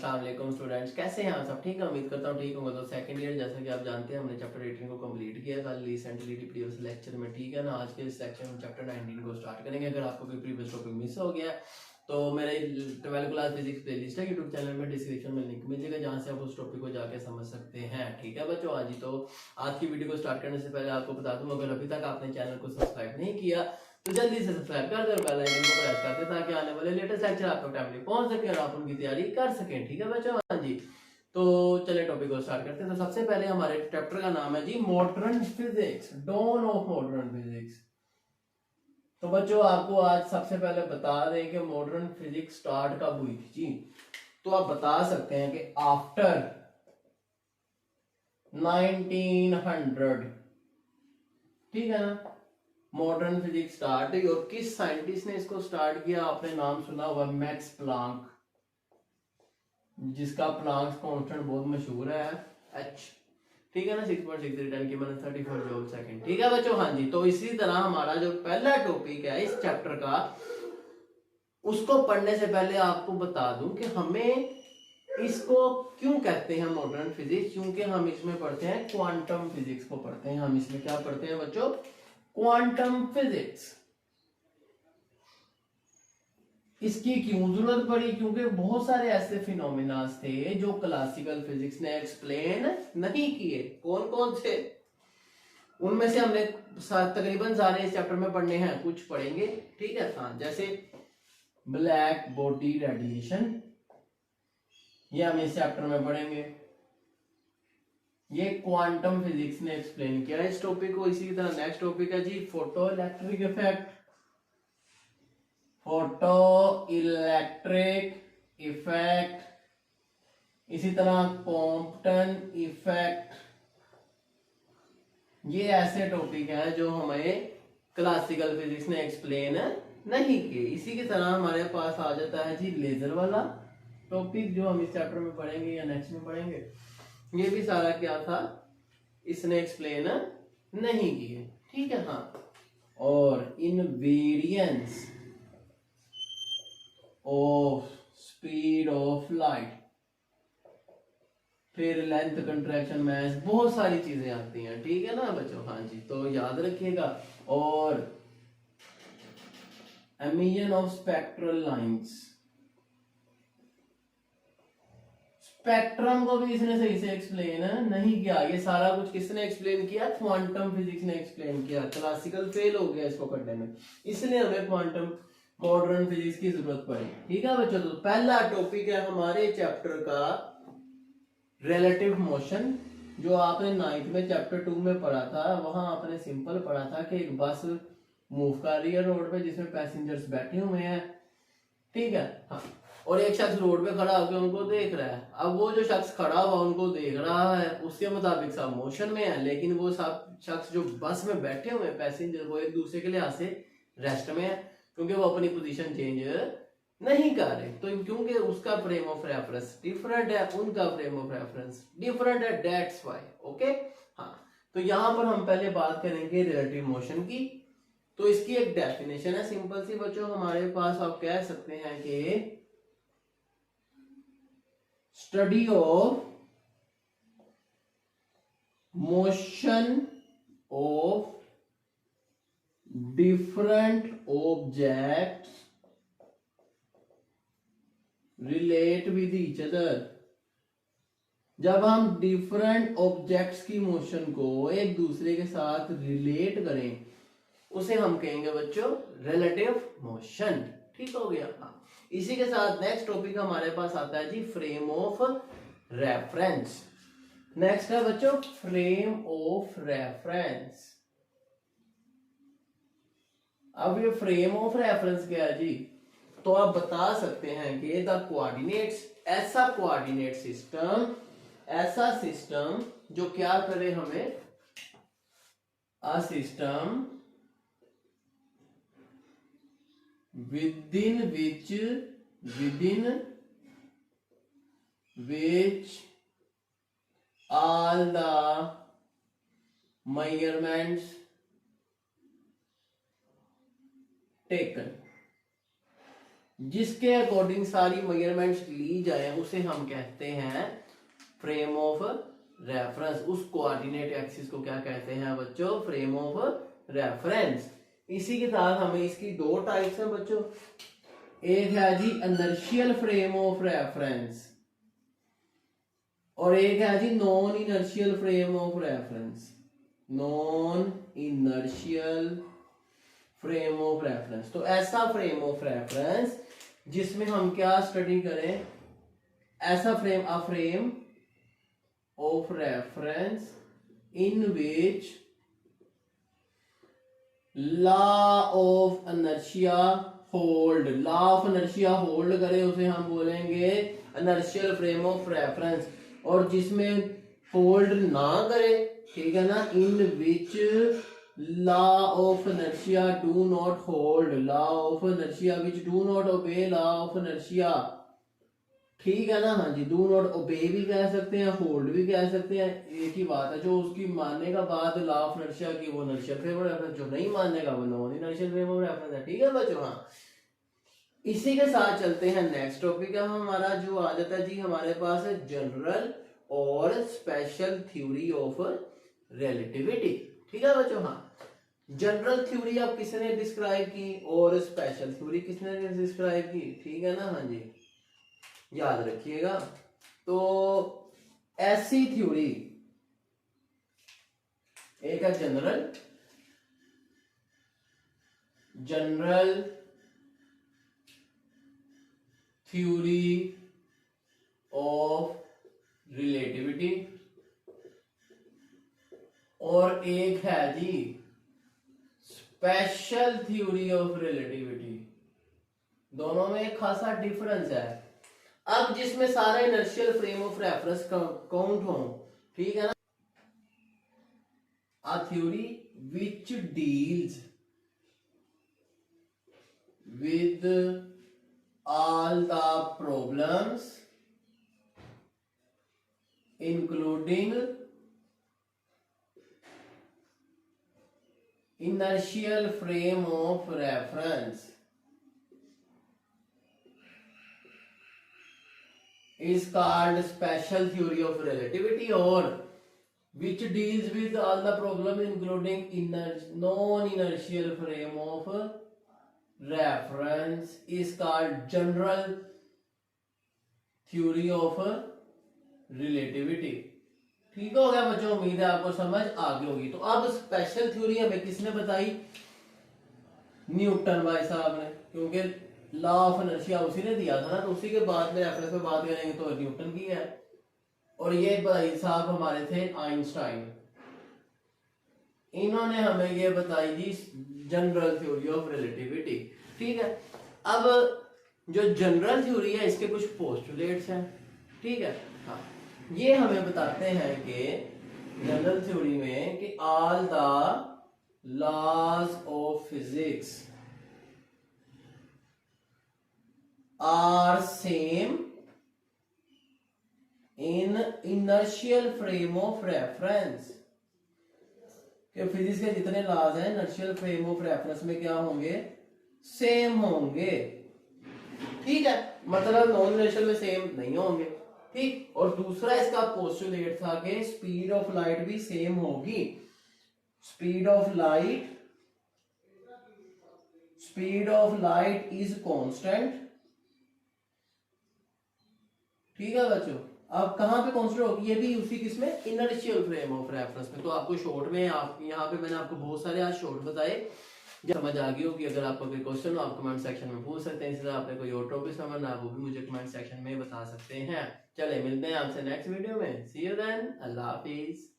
अस्सलाम वालेकुम स्टूडेंट्स, कैसे हैं आप सब? ठीक है, उम्मीद करता हूँ ठीक होंगे। तो सेकंड ईयर जैसा कि आप जानते हैं हमने चैप्टर 18 को कंप्लीट किया कल रिसेंटली प्रीवियस लेक्चर में। ठीक है ना, आज के इस सेक्शन में चैप्टर 19 को स्टार्ट करेंगे। अगर आपको कोई प्रीवियस टॉपिक मिस हो गया तो मेरे 12th क्लास फिजिक्स प्लेलिस्ट है यूट्यूब चैनल में, डिस्क्रिप्शन में लिंक मिलेगा जहाँ से आप उस टॉपिक को जाके समझ सकते हैं। ठीक है बच्चों, आज ही तो आज की वीडियो को स्टार्ट करने से पहले आपको बता दूं, अगर अभी तक आपने चैनल को सब्सक्राइब नहीं किया तो जल्दी से सब्सक्राइब कर दो और बेल आइकन को प्रेस कर दे ताकि आने वाले लेटेस्ट लेक्चर आपको टाइमली पहुंच सके और आप उनकी तैयारी कर सकें। ठीक है बच्चों, हाँ जी। तो चलिए टॉपिक को स्टार्ट करते हैं। तो सबसे पहले हमारे चैप्टर का नाम है जी modern physics, dawn of modern physics. तो बच्चों आपको आज सबसे पहले बता दें कि मॉडर्न फिजिक्स स्टार्ट कब हुई थी जी। तो आप बता सकते हैं कि आफ्टर 1900, ठीक है ना, मॉडर्न फिजिक्स स्टार्ट हुई। और किस साइंटिस्ट ने इसको स्टार्ट किया? आपने नाम सुना हुआ मैक्स प्लांक, जिसका प्लांक्स कांस्टेंट बहुत मशहूर है एच, ठीक है ना, 6.63 10 की माइनस 34 जूल सेकंड। ठीक है बच्चों, हाँ जी। तो इसी तरह हमारा जो पहला टॉपिक है इस चैप्टर का, उसको पढ़ने से पहले आपको बता दूं कि हमें इसको क्यों कहते हैं मॉडर्न फिजिक्स, क्योंकि हम इसमें पढ़ते हैं क्वांटम फिजिक्स को पढ़ते हैं। हम इसमें क्या पढ़ते हैं बच्चों? Quantum physics. इसकी क्यों जरूरत पड़ी? क्योंकि बहुत सारे ऐसे फिनोमिना थे जो क्लासिकल फिजिक्स ने एक्सप्लेन नहीं किए। कौन कौन से? उनमें से हमने तकरीबन सारे इस चैप्टर में पढ़ने हैं, कुछ पढ़ेंगे। ठीक है, हाँ, जैसे ब्लैक बॉडी रेडिएशन, ये हम इस चैप्टर में पढ़ेंगे। ये क्वांटम फिजिक्स ने एक्सप्लेन किया इस टॉपिक को। इसी तरह नेक्स्ट टॉपिक है जी photo electric effect, photo electric effect. इसी तरह कॉम्पटन इफेक्ट। ये ऐसे टॉपिक है जो हमें क्लासिकल फिजिक्स ने एक्सप्लेन नहीं किए। इसी की तरह हमारे पास आ जाता है जी लेजर वाला टॉपिक, जो हम इस चैप्टर में पढ़ेंगे या नेक्स्ट में पढ़ेंगे। ये भी सारा क्या था, इसने एक्सप्लेन नहीं किए। ठीक है, हाँ। और invariance of speed of light, फिर लेंथ कंट्रैक्शन मैच, बहुत सारी चीजें आती हैं। ठीक है ना बच्चों, हाँ जी। तो याद रखिएगा। और emission of spectral lines, spectrum को भी इसने सही से एक्सप्लेन नहीं किया। ये सारा कुछ किसने एक्सप्लेन किया? क्वांटम फिजिक्स ने एक्सप्लेन किया। क्लासिकल फेल हो गया इसको करने में, इसलिए हमें क्वांटम मॉडर्न फिजिक्स की जरूरत पड़ी। ठीक है बच्चों, तो पहला टॉपिक है हमारे चैप्टर का रिलेटिव मोशन, जो आपने 9th में चैप्टर 2 में पढ़ा था। वहां आपने सिंपल पढ़ा था कि एक बस मूव कर रही है रोड पे जिसमें पैसेंजर्स बैठे हुए हैं, ठीक है, हाँ, और एक शख्स रोड पे खड़ा होकर उनको देख रहा है। अब वो जो शख्स खड़ा हुआ उनको देख रहा है, उसके मुताबिक सब मोशन में है, लेकिन वो सब शख्स जो बस में बैठे हुए हैं पैसेंजर, वो एक दूसरे के लिहाज से रेस्ट में है, क्योंकि वो अपनी पोजीशन चेंज नहीं कर रहे। तो क्योंकि उसका फ्रेम ऑफ रेफरेंस डिफरेंट है, उनका फ्रेम ऑफ रेफरेंस डिफरेंट है, दैट्स व्हाई। ओके, हाँ। तो यहां पर हम पहले बात करेंगे रिलेटिव मोशन की। तो इसकी एक डेफिनेशन है सिंपल सी बच्चों हमारे पास। आप कह सकते हैं कि study of motion of different objects relate with each other. जब हम डिफरेंट ऑब्जेक्ट्स की मोशन को एक दूसरे के साथ रिलेट करें, उसे हम कहेंगे बच्चों रिलेटिव मोशन। ठीक हो गया, हाँ। इसी के साथ नेक्स्ट टॉपिक हमारे पास आता है जी फ्रेम ऑफ रेफरेंस। नेक्स्ट है बच्चों फ्रेम ऑफ रेफरेंस। अब ये फ्रेम ऑफ रेफरेंस क्या है जी? तो आप बता सकते हैं कि द कोऑर्डिनेट्स, ऐसा कोऑर्डिनेट सिस्टम, ऐसा सिस्टम जो क्या करे हमें, a system within which all the measurements taken, जिसके अकॉर्डिंग सारी मेजरमेंट्स ली जाए उसे हम कहते हैं फ्रेम ऑफ रेफरेंस। उस कोऑर्डिनेट एक्सिस को क्या कहते हैं बच्चों? Frame of reference. इसी के साथ हमें इसकी दो टाइप्स हैं बच्चों, एक है जी इनर्शियल फ्रेम ऑफ रेफरेंस और एक है जी non inertial frame of reference. Non inertial frame of reference, तो ऐसा फ्रेम ऑफ रेफरेंस जिसमें हम क्या स्टडी करें, ऐसा frame, a frame of reference in which law of inertia hold, law of inertia hold करे उसे हम बोलेंगे इनर्शियल फ्रेम ऑफ रेफरेंस। और जिसमें होल्ड ना करे, ठीक है ना, in which law of inertia do not hold, law of inertia which do not obey law of inertia, ठीक है ना। हाँ जी, डू नॉट ओबे भी कह सकते हैं, होल्ड भी कह सकते हैं, एक ही बात है। जो उसकी मानने का बाद लॉ ऑफ इनर्शिया की वो इनर्शियल फ्रेम ऑफ रेफरेंस, जो नहीं मानने का वो non inertial frame of reference है, ठीक है बच्चों। हाँ, इसी के साथ चलते हैं नेक्स्ट टॉपिक है हमारा जो आ जाता है जी हमारे पास है जनरल और स्पेशल थ्योरी ऑफ रिलेटिविटी, ठीक है बच्चों। हाँ, जनरल थ्योरी अब किसने डिस्क्राइब की और स्पेशल थ्योरी किसने डिस्क्राइब की, ठीक है ना। हाँ जी, याद रखिएगा। तो ऐसी थ्योरी, एक है जनरल थ्योरी ऑफ रिलेटिविटी और एक है जी स्पेशल थ्योरी ऑफ रिलेटिविटी। दोनों में एक खासा डिफरेंस है। अब जिसमें सारे inertial frame of reference count हो, ठीक है ना, a theory which deals with all the problems including inertial frame of reference is called special theory of relativity, or which deals with all the problems including non-inertial frame of reference is called general theory of relativity। ठीक हो गया बच्चों, उम्मीद है आपको समझ आ गई होगी। तो अब स्पेशल थ्योरी हमें किसने बताई? न्यूटन भाई साहब ने, क्योंकि लॉ ऑफ इनर्शिया उसी ने दिया था ना, तो उसी के बाद में रेफरेंस पे बात करेंगे तो न्यूटन की है। और ये भाई साहब हमारे थे आइंस्टाइन, इन्होंने हमें ये बताई जी जनरल थ्योरी ऑफ रिलेटिविटी, ठीक है। अब जो जनरल थ्योरी है इसके कुछ पोस्टुलेट्स हैं, ठीक है। हाँ, ये हमें बताते हैं कि जनरल थ्योरी में कि all the laws of physics are same in inertial frame of reference, कि फिजिक्स के जितने लॉज हैं इनर्शियल फ्रेम ऑफ रेफरेंस में क्या होंगे? सेम होंगे, ठीक है। मतलब नॉन इनर्शियल में सेम नहीं होंगे, ठीक। और दूसरा इसका पोस्टुलेट था कि स्पीड ऑफ लाइट भी सेम होगी। Speed of light is constant, ठीक है बच्चों। अब कहां पे कांस्टेंट होगी? ये भी उसी किसमें? इनर्शियल फ्रेम ऑफ रेफरेंस में। तो आपको शॉर्ट में, आप यहाँ पे मैंने आपको बहुत सारे आज शॉर्ट बताए, जब समझ आ गई होगी। अगर आपको कोई क्वेश्चन हो आप कमेंट सेक्शन में पूछ सकते हैं। इसी तरह आपने कोई और टॉपिक समझना है वो भी मुझे कमेंट सेक्शन में बता सकते हैं। चले मिलते हैं आपसे नेक्स्ट वीडियो में। सी यू देन, अल्लाह हाफिज।